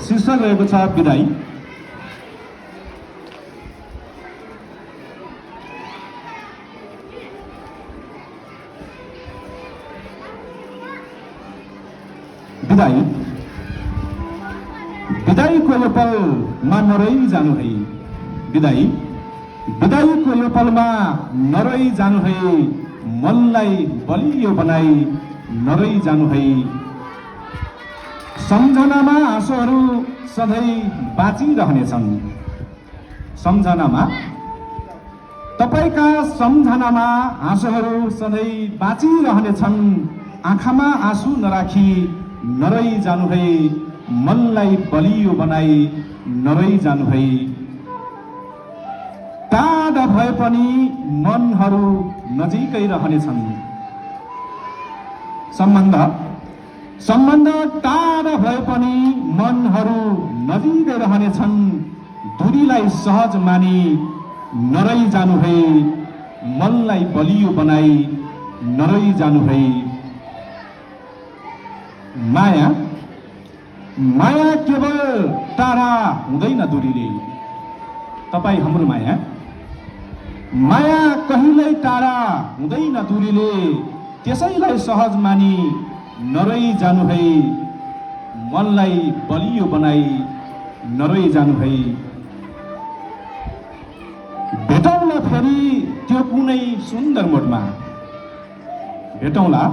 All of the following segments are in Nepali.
शीर्षक रहेको छ विदाई। विदाई विदाईको यो पलमा नरही जानु है। विदाई विदाईको यो पलमा नरही जानु है। मनलाई बलियो बनाई नरही जानु है। सम्झनामा आँसुहरू सधैँ बाँचिरहनेछन्। सम्झनामा तपाईका सम्झनामा आँसुहरू सधैँ बाँचिरहनेछन्। आँखामा आँसु नराखी नरही जानु है। मनलाई बलियो बनाई नरही जानु है। टाढा भए पनि मनहरू नजिकै रहनेछन्। सम्बन्ध टाढा भए पनि मनहरू नजिकै रहनेछन्। दूरीलाई सहज मानी नरही जानु है। मनलाई बलियो बनाई नरही जानु है। माया माया केवल टाढा हुँदैन दूरीले। तपाईँ हाम्रो माया माया कहिल्यै टाढा हुँदैन दूरीले। त्यसैलाई सहज मानी नरही जानु है। मनलाई बलियो बनाई नरही जानु है। भेटौँला फेरि त्यो कुनै सुन्दर मोडमा। भेटौँला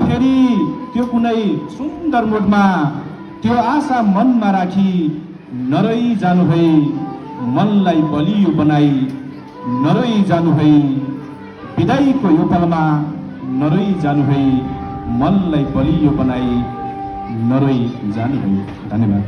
फेरि त्यो कुनै सुन्दर मोडमा। त्यो आशा मनमा राखी नरही जानु है। मनलाई बलियो बनाई नरही जानु है। विदाईको यो पलमा नरही जानु है। मनलाई बलियो बनाई नरही जानु है। धन्यवाद।